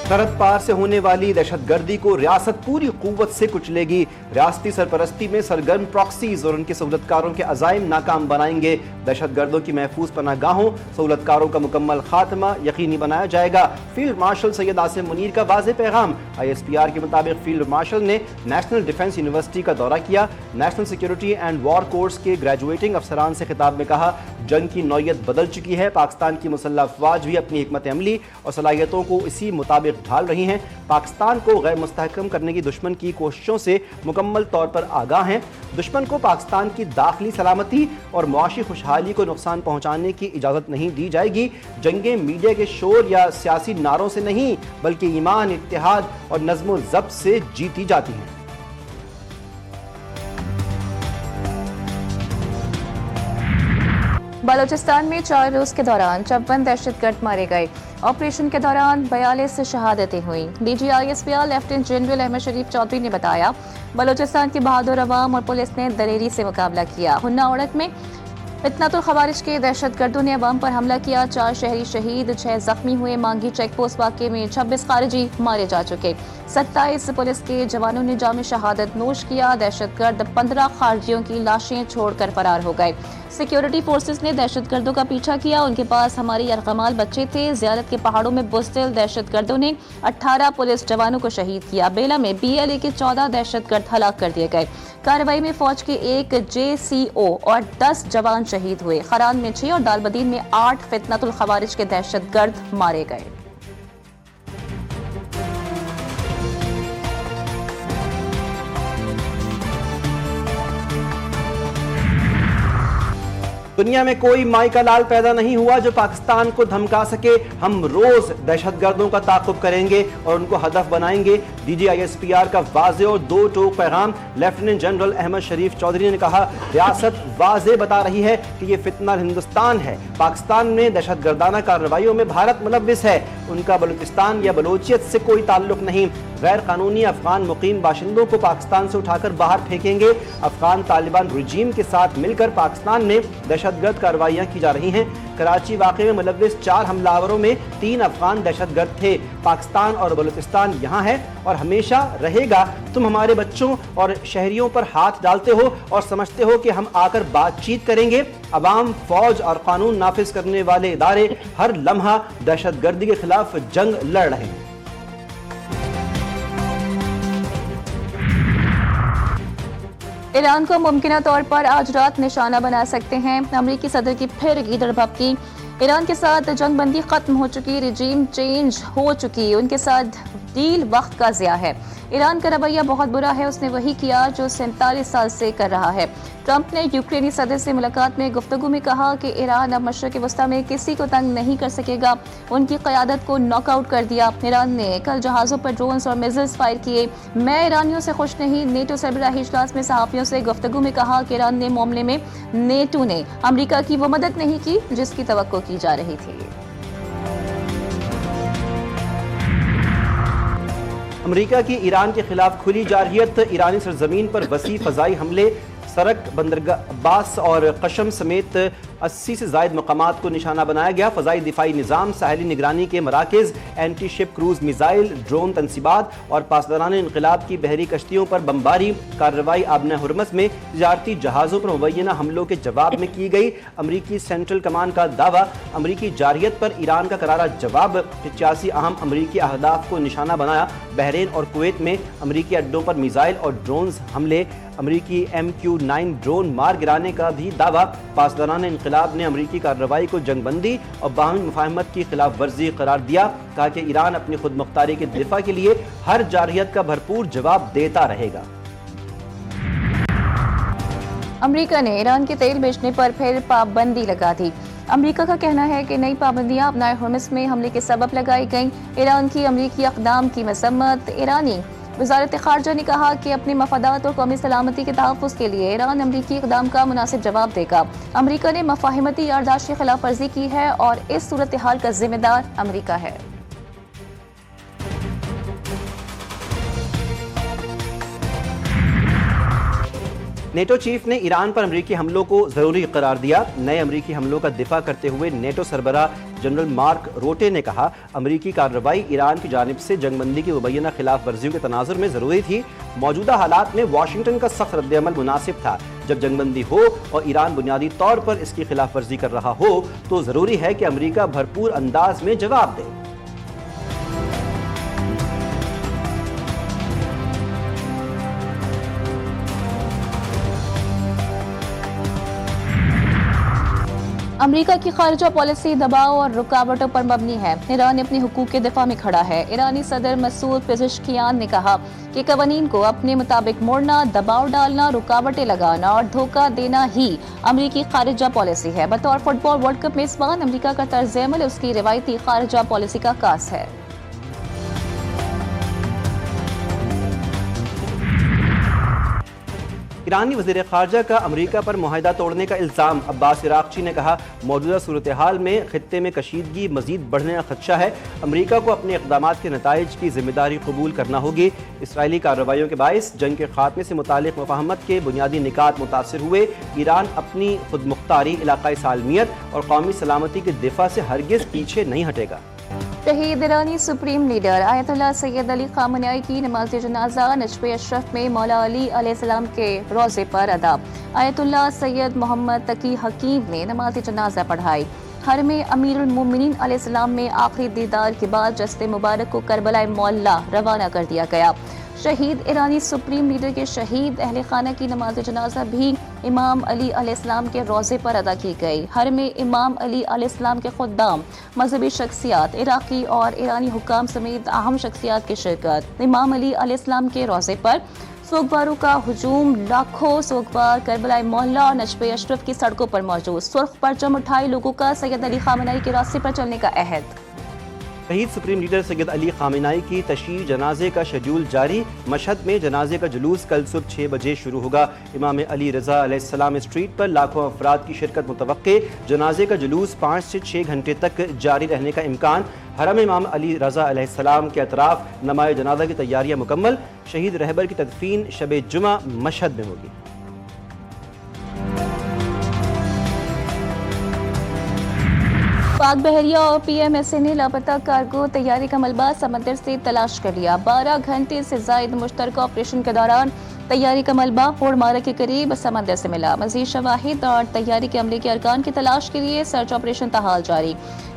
सरहद पार से होने वाली दहशतगर्दी को रियासत पूरी कुव्वत से कुचलेगी। रियासती सरपरस्ती में सरगर्म प्रॉक्सीज और उनके सहूलतकारों के अज़ाइम नाकाम बनाएंगे। दहशतगर्दों की महफूज पनाहगाहों सहूलतकारों का मुकम्मल खात्मा यकीनी बनाया जाएगा। फील्ड मार्शल सैयद आसिम मुनीर का वाज़ेह पैगाम। ISPR के मुताबिक फील्ड मार्शल ने नेशनल डिफेंस यूनिवर्सिटी का दौरा किया। National security and war course के ग्रेजुएटिंग अफसरान से खिताब में कहा, जंग की नौयत बदल चुकी है। पाकिस्तान की मुसल्लह अफवाज भी अपनी हिकमत अमली और सलाहियतों को इसी मुताबिक ढाल रही हैं। पाकिस्तान को गैर मुस्तहकम करने की दुश्मन की कोशिशों से मुकम्मल तौर पर आगाह हैं। दुश्मन को पाकिस्तान की दाखिली सलामती और मुआशी खुशहाली को नुकसान पहुंचाने की इजाज़त नहीं दी जाएगी। जंगें मीडिया के शोर या सियासी नारों से नहीं बल्कि ईमान, इत्तेहाद और नज़्म ज़ब्त से जीती जाती हैं। बलूचिस्तान में 4 रोज के दौरान 56 दहशतगर्द मारे गए। ऑपरेशन के दौरान 42 शहादतें हुई। DG ISPR lieutenant general Ahmed Sharif Chaudhry ने बताया, बलूचिस्तान की बहादुर अवाम और पुलिस ने दलेरी से मुकाबला किया। हुन्ना उड़क में फितनतुल खवारिज के दहशतगर्दों ने अवाम पर हमला किया। 4 शहरी शहीद, 6 जख्मी हुए। मांगी चेक पोस्ट वाक़े में 26 खारिजी मारे जा चुके। 27 पुलिस के जवानों ने जाम शहादत नोश किया। दहशतगर्द 15 खारिजियों की लाशें छोड़कर फरार हो गए। सिक्योरिटी फोर्सेस ने दहशतगर्दों का पीछा किया। उनके पास हमारे यरगमाल बच्चे थे। ज़ियारत के पहाड़ों में बुज़दिल दहशतगर्दों ने 18 पुलिस जवानों को शहीद किया। बेला में BLA के 14 दहशतगर्द हलाक कर दिए गए। कार्रवाई में फौज के 1 JCO और 10 जवान शहीद हुए। खरान में 6 और दालबदीन में 8 फितनतुल खवारिज के दहशतगर्द मारे गए। दुनिया में कोई माई का लाल पैदा नहीं हुआ जो पाकिस्तान को धमका सके। हम रोज दहशतगर्दों का ताक़ुब करेंगे और उनको हदफ बनाएंगे। DG ISPR का वाज़ेह और दो टोक पैगाम। लेफ्टिनेंट जनरल अहमद शरीफ चौधरी ने कहा, रियासत वाज़ेह बता रही है कि ये फितना हिंदुस्तान है। पाकिस्तान में दहशतगर्दाना कार्रवाइयों में भारत मुलव्विस है। उनका बलूचिस्तान या बलोचियत से कोई ताल्लुक नहीं। गैर कानूनी अफगान मुकीम बाशिंदों को पाकिस्तान से उठाकर बाहर फेंकेंगे। अफगान तालिबान रजीम के साथ मिलकर पाकिस्तान में दहशतगर्द कार्रवाइयां की जा रही हैं। कराची वाक़े में मुलव्विस 4 हमलावरों में 3 अफगान दहशतगर्द थे। पाकिस्तान और बलूचिस्तान यहाँ है और हमेशा रहेगा। तुम हमारे बच्चों और शहरियों पर हाथ डालते हो और समझते हो कि हम आकर बातचीत करेंगे। अवाम, फौज और कानून नाफिज करने वाले इदारे हर लम्हा दहशतगर्दी के खिलाफ जंग लड़ रहे हैं। ईरान को मुमकिन तौर पर आज रात निशाना बना सकते हैं। अमरीकी सदर की फिर गीदड़ भभकी। ईरान के साथ जंग बंदी खत्म हो चुकी, रिजीम चेंज हो चुकी, उनके साथ डील वक्त का ज़िया है। ईरान का रवैया बहुत बुरा है। उसने वही किया जो 47 साल से कर रहा है। ट्रंप ने यूक्रेनी सदर से मुलाकात में गुफ्तगू में कहा कि ईरान अब मशरिक़ वस्ता में किसी को तंग नहीं कर सकेगा। उनकी क़यादत को नॉकआउट कर दिया। ईरान ने कल जहाज़ों पर ड्रोन्स और मिसाइल्स फायर किए। मैं ईरानियों से खुश नहीं। नेटो सरबराही इजलास में सहाफ़ियों से गुफ्तगू में कहा कि ईरान ने मामले में नेटो ने अमरीका की वो मदद नहीं की जिसकी तवक्को की जा रही थी। अमेरिका की ईरान के खिलाफ खुली जारहियत। ईरानी सरजमीन पर वसी फ़ज़ाई हमले। सरक, बंदरगाह अब्बास और कशम समेत 80 से ज़ायद मकामात को निशाना बनाया गया। फ़ज़ाई दिफाई निज़ाम, साहली निगरानी के मराकज़, anti ship cruise missile, drone तनसीबात और पासदारान इनक़िलाब की बहरी कश्तियों पर बमबारी। कार्रवाई आबना हुर्मस में तिजारती जहाज़ों पर मुबैना हमलों के जवाब में की गई। अमरीकी सेंट्रल कमान का दावा, अमरीकी जारहियत पर ईरान का करारा जवाब। 85 अहम अमरीकी अहदाफ को निशाना बनाया। बहरीन और कुवैत में अमरीकी अड्डों पर मिज़ाइल और ड्रोन्स हमले। अमरीकी MQ-9 ड्रोन मार गिराने का भी दावा। पासदारान इनक़िलाब ने अमरीकी कार्रवाई को जंगबंदी और बाहमी मुफाहमत की खिलाफ वर्जी करार दिया। कहा कि ईरान अपनी खुद मुख्तारी के दिफा के लिए हर जारहियत का भरपूर जवाब देता रहेगा। अमरीका ने ईरान के तेल बेचने पर फिर पाबंदी लगा दी। अमरीका का कहना है कि नई पाबंदियां अपना हुर्मुज़ में हमले के सबब लगाई गईं। ईरान की अमरीकी अक़दाम की मज़म्मत। ईरानी वज़ारत ख़ारजा ने कहा कि अपने मफादात और कौमी सलामती के तहफ़्फ़ुज़ के लिए ईरान अमरीकी इक़दाम का मुनासिब जवाब देगा। अमरीका ने मफ़ाहिमती यारदाश्त की खिलाफ वर्जी की है और इस सूरत हाल का ज़िम्मेदार अमरीका है। नेटो चीफ ने ईरान पर अमरीकी हमलों को जरूरी करार दिया। नए अमरीकी हमलों का दिफा करते हुए नेटो सरबराह जनरल मार्क रोटे ने कहा, अमरीकी कार्रवाई ईरान की जानिब से जंगबंदी की मुबैना खिलाफ वर्जियों के तनाजुर में जरूरी थी। मौजूदा हालात में वाशिंगटन का सख्त रद्दअमल मुनासिब था। जब जंगबंदी हो और ईरान बुनियादी तौर पर इसकी खिलाफ वर्जी कर रहा हो तो जरूरी है कि अमरीका भरपूर अंदाज में जवाब दे। अमेरिका की खारजा पॉलिसी दबाव और रुकावटों पर मबनी है। ईरान अपने हुकूक के दिफा में खड़ा है। ईरानी सदर मसूद पेज़ेश्कियान ने कहा कि कवानीन को अपने मुताबिक मोड़ना, दबाव डालना, रुकावटें लगाना और धोखा देना ही अमेरिकी खारजा पॉलिसी है। बतौर फुटबॉल वर्ल्ड कप मेजबान अमेरिका का तर्ज अमल उसकी रिवायती खारजा पॉलिसी का कास है। ईरानी वज़ीर ख़ारजा का अमरीका पर मुआहिदा तोड़ने का इल्ज़ाम। अब्बास इराक़ची ने कहा, मौजूदा सूरत हाल में खित्ते में कशीदगी मज़ीद बढ़ने का खदशा है। अमरीका को अपने इक़दामात के नताइज की जिम्मेदारी कबूल करना होगी। इसराइली कार्रवाइयों के बाइस जंग के खात्मे से मुतालिक मुफ़ाहमत के बुनियादी निकात मुतासिर हुए। ईरान अपनी खुद मुख्तारी, इलाक़ाई सालमियत और कौमी सलामती के दिफा से हरगिज़ पीछे नहीं हटेगा। शहीद ईरानी supreme leader Ayatollah Sayyid Ali Khamenei की नमाज जनाजा नजफ़े अशरफ में मौला अली अलैहिस्सलाम के रोज़े पर अदा। आयतुल्लाह सैयद मोहम्मद तकी हकीम ने नमाज जनाजा पढ़ाई। हर में अमीरुल मोमिनीन अलैहिस्सलाम में आखिरी दीदार के बाद जस्ते मुबारक को करबला मौला रवाना कर दिया गया। शहीद ईरानी सुप्रीम लीडर के शहीद अहले खाना की नमाज जनाजा भी इमाम अली अलैहिस्सलाम के रोज़े पर अदा की गई। हर में इमाम अली अलैहिस्सलाम के खुद्दाम, मजहबी शख्सियात, इराकी और ईरानी हुक्काम समेत अहम शख्सियात की शिरकत। इमाम अली अलैहिस्सलाम के रोज़े पर सोगवारों का हुजूम। लाखों सोगवार करबला मोहल्ला और नजफ़े अशरफ की सड़कों पर मौजूद। सुर्ख परचम उठाए लोगों का सैयद अली खामनेई के रास्ते पर चलने का अहद। शहीद supreme leader Syed Ali Khamenei की तशयीह जनाजे का शेड्यूल जारी। मशहद में जनाजे का जुलूस कल सुबह 6 बजे शुरू होगा। इमाम अली रज़ा अलैहिस्सलाम स्ट्रीट पर लाखों अफराद की शिरकत मुतवक्के। जनाजे का जुलूस 5 से 6 घंटे तक जारी रहने का इम्कान। हरम इमाम अली रज़ा अलैहिस्सलाम के अतराफ नमाज़ जनाजा की तैयारियाँ मुकम्मल। शहीद रहबर की तदफीन शब जुमा मशहद में होगी। पाक बहरिया और पीएमएसए ने लापता कार्गो तैयारी का मलबा समंदर से तलाश कर लिया। 12 घंटे से जायद मुश्तरका ऑपरेशन के दौरान तैयारी का मलबा होड़मारा के करीब समंदर से मिला। मजीद शवाहिद और तैयारी के अमले के अरकान की तलाश के लिए सर्च ऑपरेशन ताहाल जारी।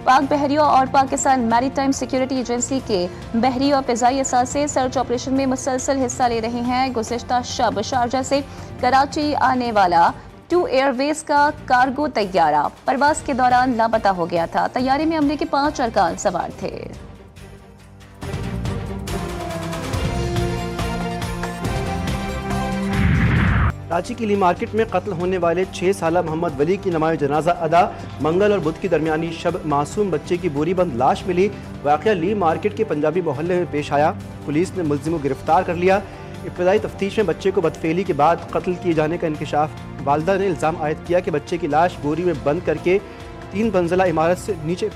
पाक बहरिया और पाकिस्तान मैरीटाइम सिक्योरिटी एजेंसी के बहरी और फ़िज़ाई असासे सर्च ऑपरेशन में मुसलसल हिस्सा ले रहे हैं। गुज़िश्ता शब शारजा से कराची आने वाला 2 एयरवेज का कार्गो तैयारा परवाज के दौरान लापता हो गया था। तैयारी में अमले के 5 अरकान सवार थे। कराची की ली मार्केट में कत्ल होने वाले 6 साला मोहम्मद वली की नमाज़ जनाजा अदा। मंगल और बुध की दरमियानी शब मासूम बच्चे की बोरी बंद लाश मिली। वाक़या ली मार्केट के पंजाबी मोहल्ले में पेश आया। पुलिस ने मुलजिम को गिरफ्तार कर लिया। इब्तदाई तफ्तीश में बच्चे को बदफेली के बाद कत्ल किए जाने का इंकशाफ। वालिदा ने इल्ज़ाम आयद किया कि बच्चे की लाश बोरी में बंद करके 3 मंजिला इमारत से नीचे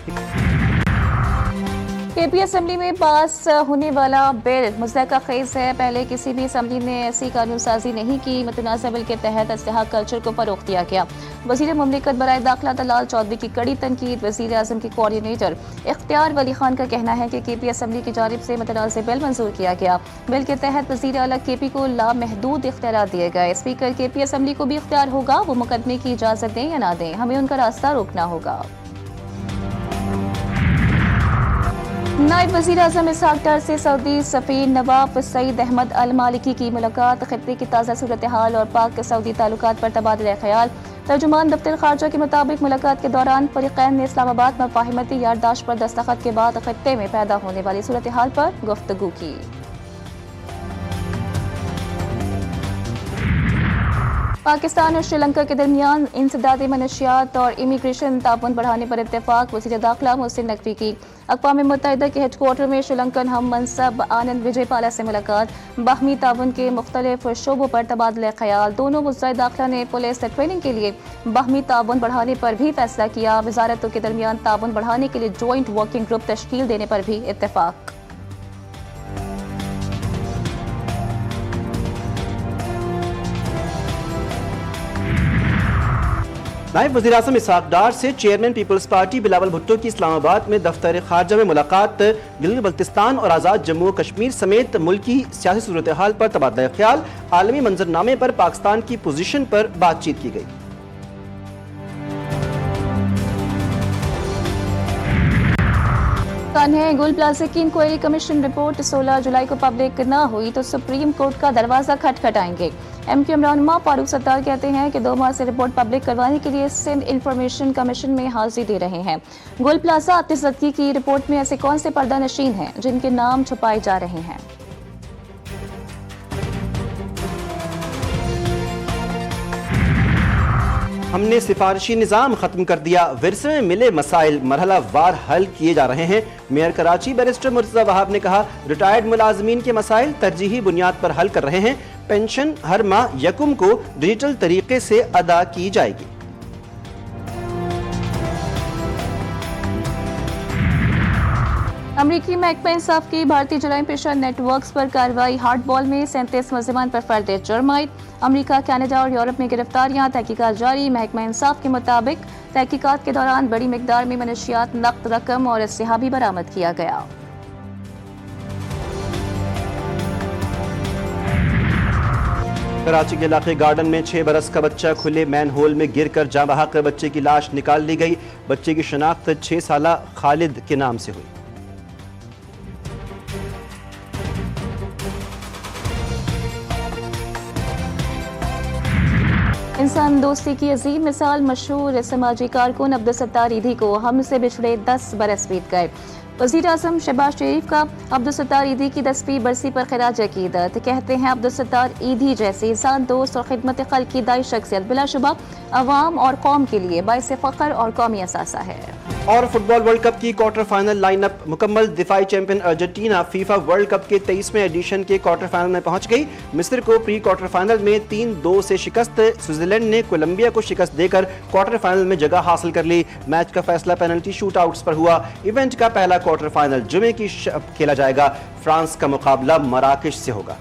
केपी असम्बली में पास होने वाला बिल मुज़्ज़का खेज़ है। पहले किसी भी असम्बली ने ऐसी कानून साजी नहीं की। मुतनाज़ा बिल के तहत इस्तेहा कल्चर को फ़रोग़ दिया गया। वज़ीर मुमलिकत बराए दाखिला दलाल चौधरी की कड़ी तनकीद। वज़ीर आज़म के कोऑर्डिनेटर इख्तियार वली खान का कहना है कि केपी असम्बली की जानिब से मुतनाज़ा बिल मंजूर किया गया। बिल के तहत वज़ीर आला केपी को लामहदूद इख्तियारात दिए गए। स्पीकर केपी असम्बली को भी इख्तियार होगा वो मुकदमे की इजाज़त दें या ना दें, हमें उनका रास्ता रोकना होगा। नायब वज़ीर आज़म इसहाक़ डार से सऊदी सफ़ीर नवाफ सईद अहमद अल मालिकी की मुलाकात। खित्ते की ताज़ा सूरत हाल और पाक के सऊदी ताल्लुकात पर तबादला ख्याल। तर्जुमान दफ्तर खारजा के मुताबिक मुलाकात के दौरान फ़रीक़ैन ने इस्लामाबाद मफ़ाहिमती यारदाश्त पर दस्तखत के बाद खित्ते में पैदा होने वाली सूरत हाल पर गुफ्तगू की। पाकिस्तान और श्रीलंका के दरमियान इंसदादी मनशियात और इमिग्रेशन ताउन बढ़ाने पर इत्तेफाक। वज़ीर दाखिला मोहसिन नकवी की अक़वाम मुत्तहिदा के हेडक्वार्टर में श्रीलंकन हम मनसब आनंद विजयपाला से मुलाकात। बाहमी ताउन के मुख्तलिफ शोबों पर तबादला ख्याल। दोनों वज़ीर दाखिला ने पुलिस ट्रेनिंग के लिए बाहमी ताउन बढ़ाने पर भी फैसला किया। वज़ारतों के दरमियान ताउन बढ़ाने के लिए जॉइंट वर्किंग ग्रुप तश्कील देने पर भी इत्तेफाक। नायब वज़ीर आज़म इसहाक डार से चेयरमैन पीपल्स पार्टी बिलावल भुट्टो की इस्लामाबाद में दफ्तर खारजा में मुलाकात। गिलगित बल्तिस्तान और आज़ाद जम्मू कश्मीर समेत मुल्की सियासी सूरत हाल पर तबादला ख्याल, आलमी मंजरनामे पर पाकिस्तान की पोजीशन पर बातचीत की गई। गोल प्लाजा की इंक्वायरी कमीशन रिपोर्ट 16 जुलाई को पब्लिक न हुई तो सुप्रीम कोर्ट का दरवाजा खटखटाएंगे। एमपी इमरान फारूक सत्तार कहते हैं कि 2 माह से रिपोर्ट पब्लिक करवाने के लिए सिंध इंफॉर्मेशन कमीशन में हाजिरी दे रहे हैं। गोल प्लाजा आतिशज़दगी की रिपोर्ट में ऐसे कौन से पर्दा नशीन हैं जिनके नाम छुपाए जा रहे हैं? हमने सिफारिशी निज़ाम ख़त्म कर दिया, विरसे में मिले मसाइल मरहला वार हल किए जा रहे हैं। मेयर कराची बैरिस्टर मुर्तज़ा वहाब ने कहा, रिटायर्ड मुलाजमीन के मसाइल तरजीही बुनियाद पर हल कर रहे हैं। पेंशन हर माह यकुम को डिजिटल तरीके से अदा की जाएगी। अमरीकी महकमा इंसाफ की भारतीय जराइम पेशा नेटवर्क्स पर कार्रवाई। हार्ड बॉल में 37 मुलज़िमान पर फर्द जुर्म आयद। अमरीका, कनाडा और यूरोप में गिरफ्तारियां, तहकीकात जारी। महकमा इंसाफ के मुताबिक तहकीकात के दौरान बड़ी मिकदार में मनशियात, नकद रकम और असलहा भी बरामद किया गया। कराची के इलाके गार्डन में 6 बरस का बच्चा खुले मैन होल में गिर कर जाँ बहक बच्चे की लाश निकाल ली गई। बच्चे की शनाख्त 6 साला खालिद के नाम से हुई। इंसान दोस्ती की अजीम मिसाल मशहूर समाजी कारकुन अब्दुल सत्तार ईदी को हमसे बिछड़े 10 बरस बीत गए। वज़ीर आज़म शहबाज शरीफ का अब्दुल सत्तार ईदी की 10वीं बरसी पर खिराज अकीदत। कहते हैं अब्दुल सत्तार ईदी जैसे इंसान दोस्त और खिदमत खल्क़ की दाई शख्सियत बिलाशुबा अवाम और कौम के लिए बाइस फ़ख्र और कौमी असासा है। और फुटबॉल वर्ल्ड कप की क्वार्टर फाइनल लाइनअप मुकम्मल। दिफाई champion Argentina FIFA world cup के 23वें एडिशन के क्वार्टर फाइनल में पहुंच गई। मिस्र को प्री क्वार्टर फाइनल में 3-2 से शिकस्त। स्विट्जरलैंड ने कोलंबिया को शिकस्त देकर क्वार्टर फाइनल में जगह हासिल कर ली। मैच का फैसला पेनल्टी शूट आउट्स पर हुआ। इवेंट का पहला क्वार्टर फाइनल जुमे की खेला जाएगा। फ्रांस का मुकाबला मराकेश से होगा।